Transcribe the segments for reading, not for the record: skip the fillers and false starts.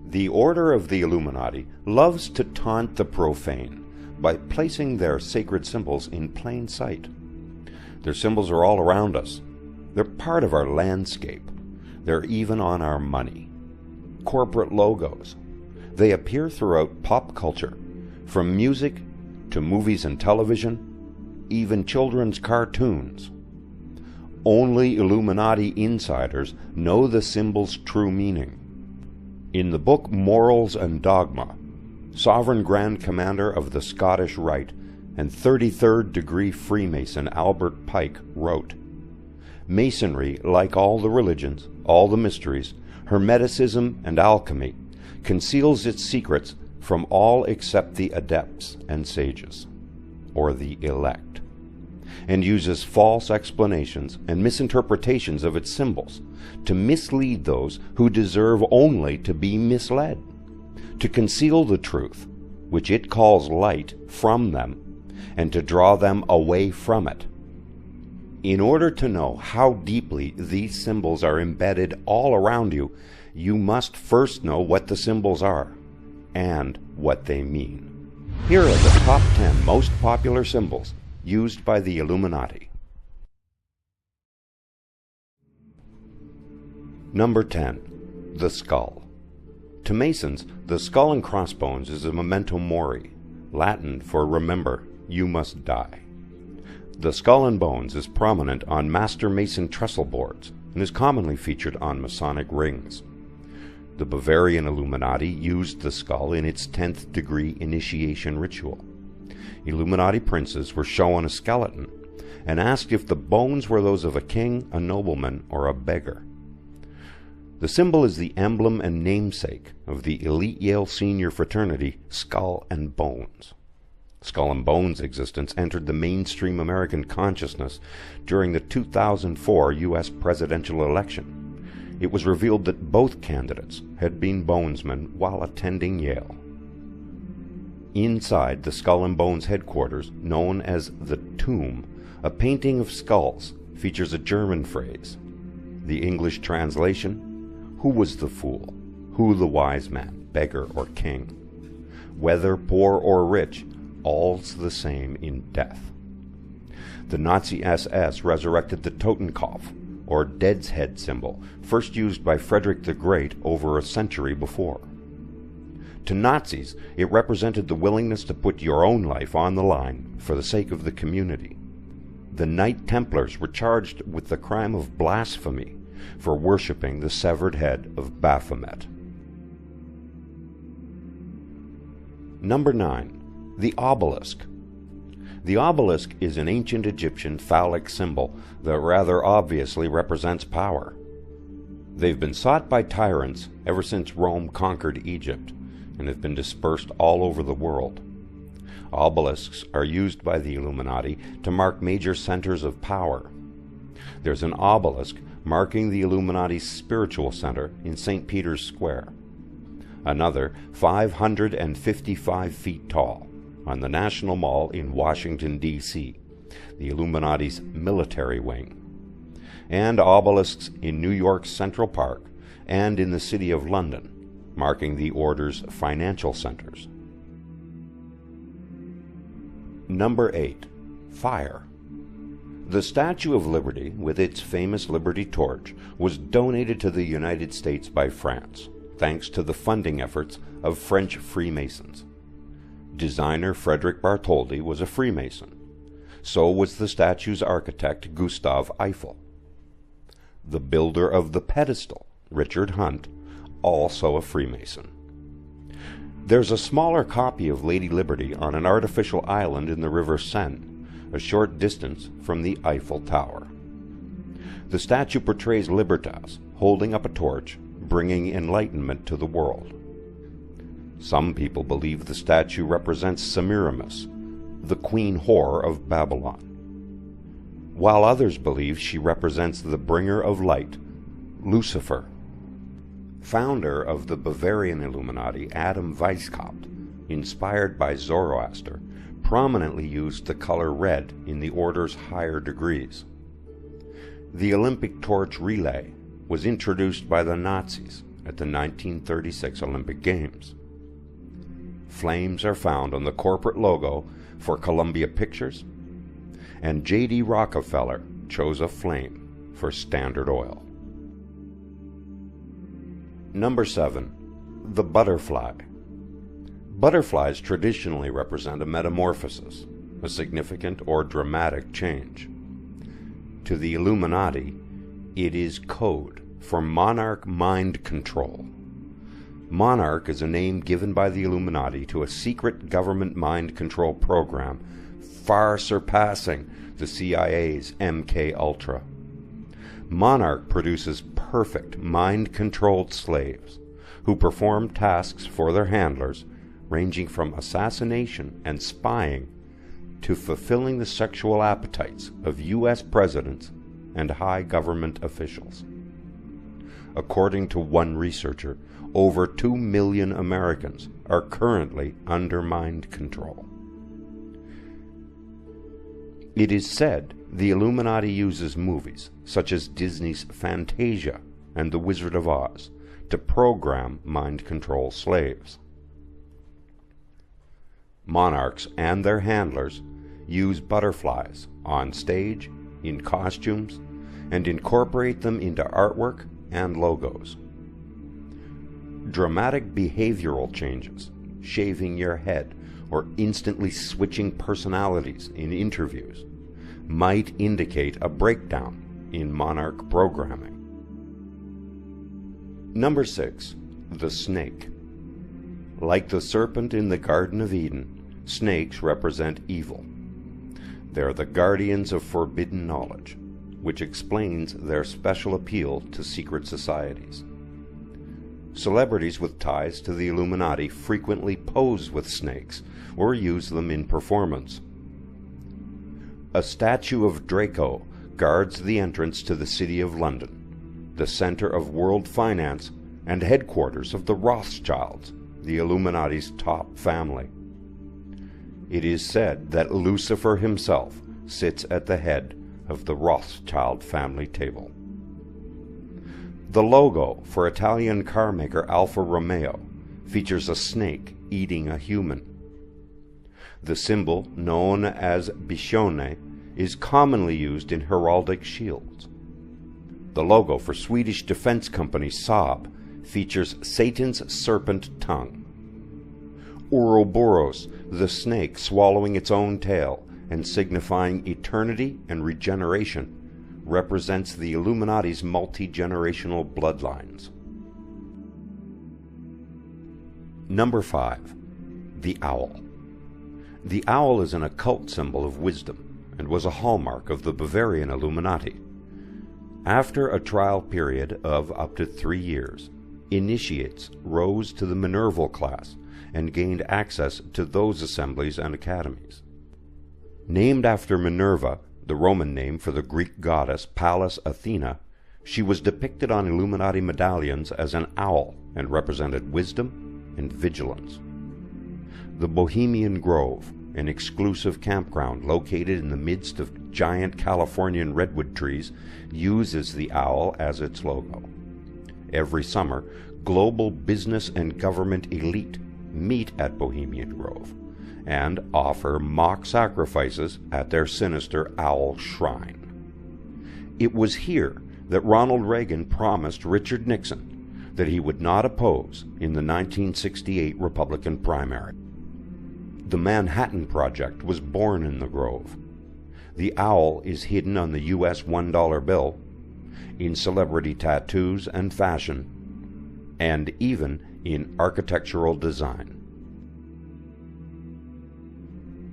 The Order of the Illuminati loves to taunt the profane by placing their sacred symbols in plain sight. Their symbols are all around us. They're part of our landscape. They're even on our money. Corporate logos. They appear throughout pop culture, from music to movies and television, even children's cartoons. Only Illuminati insiders know the symbol's true meaning. In the book Morals and Dogma, Sovereign Grand Commander of the Scottish Rite and 33rd degree Freemason Albert Pike wrote, "Masonry, like all the religions, all the mysteries, Hermeticism and alchemy, conceals its secrets from all except the adepts and sages, or the elect, and uses false explanations and misinterpretations of its symbols to mislead those who deserve only to be misled, to conceal the truth, which it calls light, from them, and to draw them away from it. In order to know how deeply these symbols are embedded all around you, you must first know what the symbols are and what they mean. Here are the top 10 most popular symbols used by the Illuminati. Number 10. The Skull. To Masons, the skull and crossbones is a memento mori, Latin for remember, you must die. The skull and bones is prominent on Master Mason trestle boards and is commonly featured on Masonic rings. The Bavarian Illuminati used the skull in its 10th degree initiation ritual. Illuminati princes were shown a skeleton and asked if the bones were those of a king, a nobleman, or a beggar. The symbol is the emblem and namesake of the elite Yale senior fraternity, Skull and Bones. Skull and Bones' existence entered the mainstream American consciousness during the 2004 U.S. presidential election. It was revealed that both candidates had been bonesmen while attending Yale. Inside the Skull and Bones headquarters, known as the Tomb, a painting of skulls features a German phrase. The English translation: who was the fool? Who the wise man, beggar or king? Whether poor or rich, all's the same in death. The Nazi SS resurrected the Totenkopf, or dead's head symbol, first used by Frederick the Great over a century before. To Nazis, it represented the willingness to put your own life on the line for the sake of the community. The Knight Templars were charged with the crime of blasphemy for worshipping the severed head of Baphomet. Number 9. The Obelisk. The obelisk is an ancient Egyptian phallic symbol that rather obviously represents power. They've been sought by tyrants ever since Rome conquered Egypt and have been dispersed all over the world. Obelisks are used by the Illuminati to mark major centers of power. There's an obelisk marking the Illuminati's spiritual center in St. Peter's Square. Another 555 feet tall on the National Mall in Washington, D.C., the Illuminati's military wing. And obelisks in New York's Central Park and in the City of London, marking the Order's financial centers. Number 8. Fire. The Statue of Liberty, with its famous Liberty Torch, was donated to the United States by France, thanks to the funding efforts of French Freemasons. Designer Frederick Bartholdi was a Freemason. So was the statue's architect Gustave Eiffel. The builder of the pedestal, Richard Hunt, also a Freemason. There's a smaller copy of Lady Liberty on an artificial island in the River Seine, a short distance from the Eiffel Tower. The statue portrays Libertas holding up a torch, bringing enlightenment to the world. Some people believe the statue represents Semiramis, the queen whore of Babylon, while others believe she represents the bringer of light, Lucifer. Founder of the Bavarian Illuminati, Adam Weishaupt, inspired by Zoroaster, prominently used the color red in the Order's higher degrees. The Olympic torch relay was introduced by the Nazis at the 1936 Olympic Games. Flames are found on the corporate logo for Columbia Pictures, and J.D. Rockefeller chose a flame for Standard Oil. Number 7. The butterfly. Butterflies traditionally represent a metamorphosis, a significant or dramatic change. To the Illuminati, it is code for monarch mind control. Monarch is a name given by the Illuminati to a secret government mind control program far surpassing the CIA's MK Ultra. Monarch produces perfect mind-controlled slaves who perform tasks for their handlers ranging from assassination and spying to fulfilling the sexual appetites of U.S. presidents and high government officials. According to one researcher, over 2 million Americans are currently under mind control. It is said the Illuminati uses movies such as Disney's Fantasia and The Wizard of Oz to program mind control slaves. Monarchs and their handlers use butterflies on stage, in costumes, and incorporate them into artwork and logos. Dramatic behavioral changes, shaving your head, or instantly switching personalities in interviews might indicate a breakdown in monarch programming. Number 6. The snake. Like the serpent in the Garden of Eden, snakes represent evil. They're the guardians of forbidden knowledge, which explains their special appeal to secret societies. Celebrities with ties to the Illuminati frequently pose with snakes or use them in performance. A statue of Draco guards the entrance to the City of London, the center of world finance and headquarters of the Rothschilds, the Illuminati's top family. It is said that Lucifer himself sits at the head of the Rothschild family table. The logo for Italian carmaker Alfa Romeo features a snake eating a human. The symbol, known as Biscione, is commonly used in heraldic shields. The logo for Swedish defense company Saab features Satan's serpent tongue. Ouroboros, the snake swallowing its own tail and signifying eternity and regeneration, represents the Illuminati's multi-generational bloodlines. Number 5. The owl. The owl is an occult symbol of wisdom and was a hallmark of the Bavarian Illuminati. After a trial period of up to 3 years, initiates rose to the Minerval class and gained access to those assemblies and academies. Named after Minerva, the Roman name for the Greek goddess Pallas Athena, she was depicted on Illuminati medallions as an owl and represented wisdom and vigilance. The Bohemian Grove, an exclusive campground located in the midst of giant Californian redwood trees, uses the owl as its logo. Every summer, global business and government elite meet at Bohemian Grove and offer mock sacrifices at their sinister owl shrine. It was here that Ronald Reagan promised Richard Nixon that he would not oppose in the 1968 Republican primary. The Manhattan Project was born in the Grove. The owl is hidden on the U.S. $1 bill, in celebrity tattoos and fashion, and even in architectural design.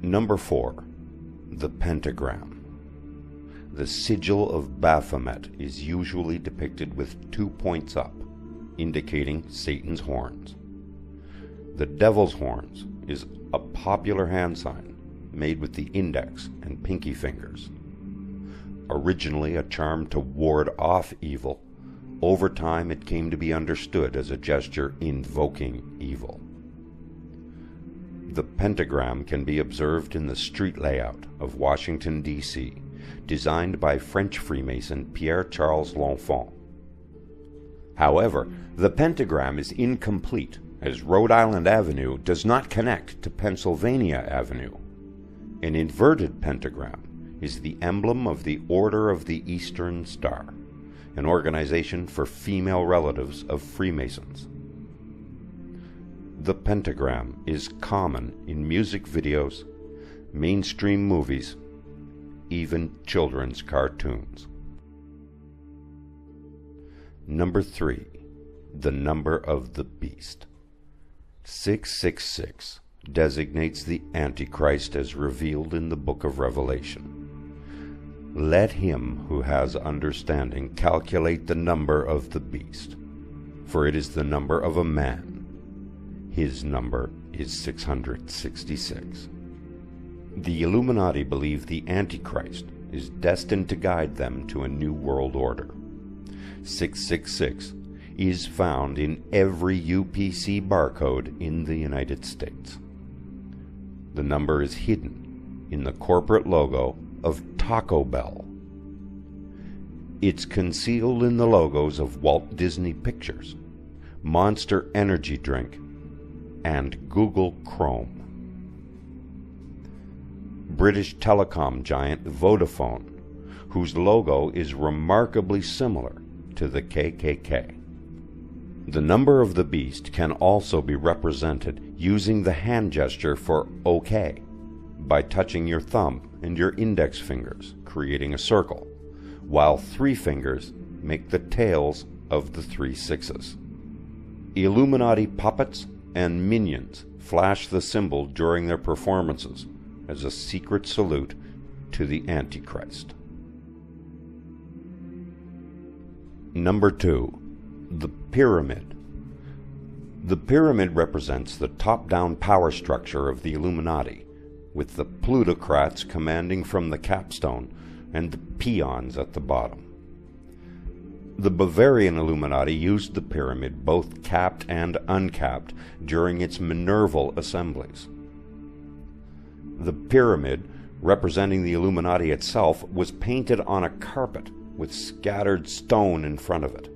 Number 4. The pentagram. The sigil of Baphomet is usually depicted with 2 points up, indicating Satan's horns. The devil's horns is a popular hand sign made with the index and pinky fingers. Originally a charm to ward off evil, over time it came to be understood as a gesture invoking evil. The pentagram can be observed in the street layout of Washington, D.C., designed by French Freemason Pierre-Charles L'Enfant. However, the pentagram is incomplete, as Rhode Island Avenue does not connect to Pennsylvania Avenue. An inverted pentagram is the emblem of the Order of the Eastern Star, an organization for female relatives of Freemasons. The pentagram is common in music videos, mainstream movies, even children's cartoons. Number 3. The number of the beast. 666 designates the Antichrist as revealed in the book of Revelation. Let him who has understanding calculate the number of the beast, for it is the number of a man. His number is 666. The Illuminati believe the Antichrist is destined to guide them to a new world order. 666 is found in every UPC barcode in the United States. The number is hidden in the corporate logo of Taco Bell. It's concealed in the logos of Walt Disney Pictures, Monster Energy Drink, and Google Chrome. British telecom giant Vodafone, whose logo is remarkably similar to the KKK. The number of the beast can also be represented using the hand gesture for OK, by touching your thumb and your index fingers, creating a circle, while 3 fingers make the tails of the 3 sixes. Illuminati puppets and minions flash the symbol during their performances as a secret salute to the Antichrist. Number 2. The pyramid. The pyramid represents the top-down power structure of the Illuminati, with the plutocrats commanding from the capstone and the peons at the bottom. The Bavarian Illuminati used the pyramid both capped and uncapped during its Minerval assemblies. The pyramid, representing the Illuminati itself, was painted on a carpet with scattered stone in front of it.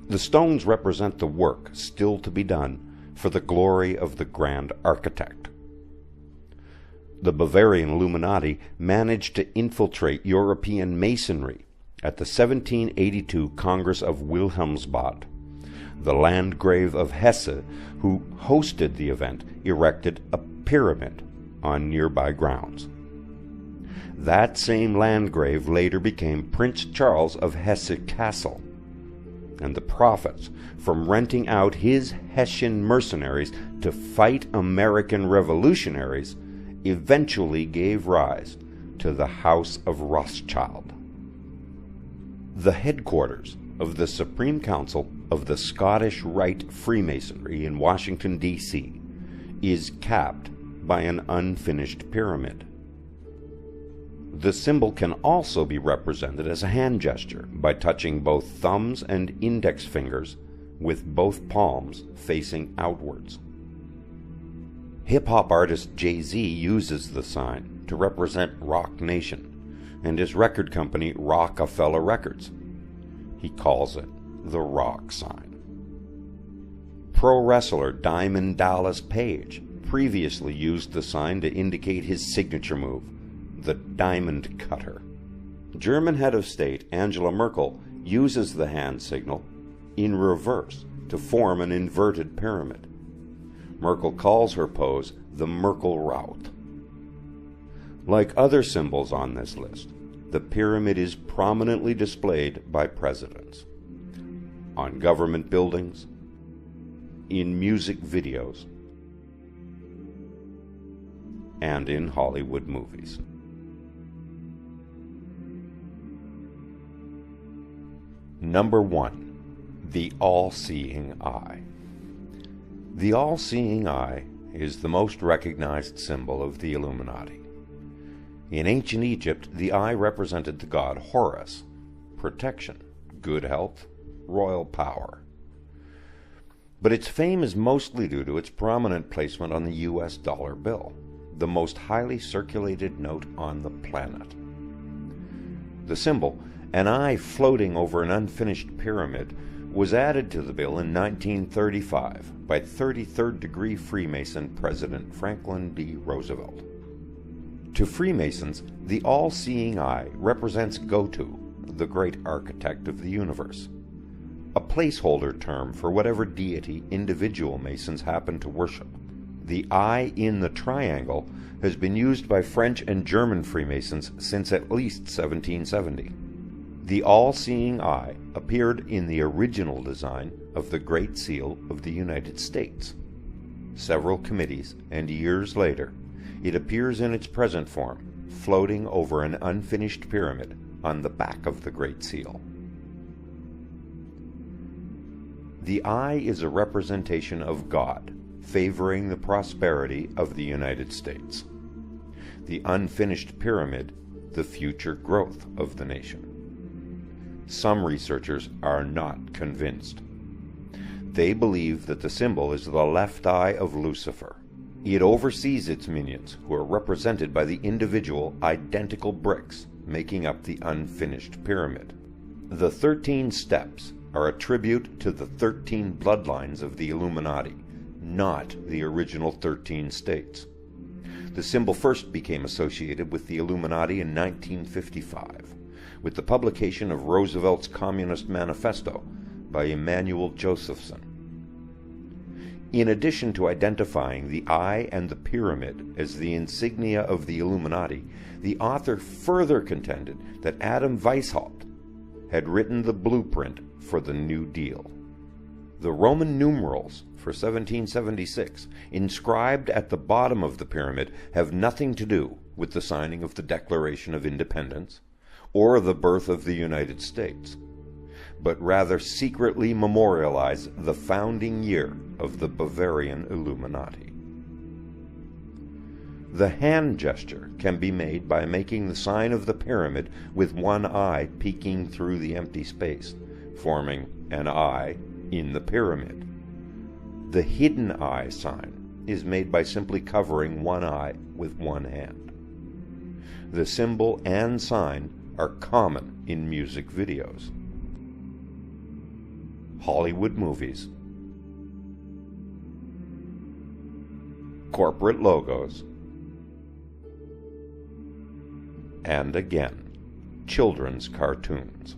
The stones represent the work still to be done for the glory of the Grand Architect. The Bavarian Illuminati managed to infiltrate European Masonry at the 1782 Congress of Wilhelmsbad. The Landgrave of Hesse, who hosted the event, erected a pyramid on nearby grounds. That same Landgrave later became Prince Charles of Hesse Castle, and the profits from renting out his Hessian mercenaries to fight American revolutionaries eventually gave rise to the House of Rothschild. The headquarters of the Supreme Council of the Scottish Rite Freemasonry in Washington, D.C., is capped by an unfinished pyramid. The symbol can also be represented as a hand gesture by touching both thumbs and index fingers with both palms facing outwards. Hip-hop artist Jay-Z uses the sign to represent Rock Nation and his record company Rockefeller Records. He calls it the Rock sign. Pro wrestler Diamond Dallas Page previously used the sign to indicate his signature move, the Diamond Cutter. German head of state Angela Merkel uses the hand signal in reverse to form an inverted pyramid. Merkel calls her pose the Merkel route. Like other symbols on this list, the pyramid is prominently displayed by presidents, on government buildings, in music videos, and in Hollywood movies. Number 1. The All-Seeing Eye. The All-Seeing Eye is the most recognized symbol of the Illuminati. In ancient Egypt, the eye represented the god Horus, protection, good health, royal power. But its fame is mostly due to its prominent placement on the US dollar bill, the most highly circulated note on the planet. The symbol, an eye floating over an unfinished pyramid, was added to the bill in 1935 by 33rd degree Freemason President Franklin D. Roosevelt. To Freemasons, the all-seeing eye represents Gotu, the great architect of the universe, a placeholder term for whatever deity individual Masons happen to worship. The eye in the triangle has been used by French and German Freemasons since at least 1770. The all-seeing eye appeared in the original design of the Great Seal of the United States. Several committees, and years later, it appears in its present form, floating over an unfinished pyramid on the back of the Great Seal. The eye is a representation of God, favoring the prosperity of the United States. The unfinished pyramid, the future growth of the nation. Some researchers are not convinced. They believe that the symbol is the left eye of Lucifer. It oversees its minions, who are represented by the individual identical bricks making up the unfinished pyramid. The 13 steps are a tribute to the 13 bloodlines of the Illuminati, not the original 13 states. The symbol first became associated with the Illuminati in 1955, with the publication of Roosevelt's Communist Manifesto by Emanuel Josephson. In addition to identifying the eye and the pyramid as the insignia of the Illuminati, the author further contended that Adam Weishaupt had written the blueprint for the New Deal. The Roman numerals for 1776, inscribed at the bottom of the pyramid, have nothing to do with the signing of the Declaration of Independence or the birth of the United States, but rather secretly memorialize the founding year of the Bavarian Illuminati. The hand gesture can be made by making the sign of the pyramid with one eye peeking through the empty space, forming an eye in the pyramid. The hidden eye sign is made by simply covering one eye with one hand. The symbol and sign are common in music videos, Hollywood movies, corporate logos, and again, children's cartoons.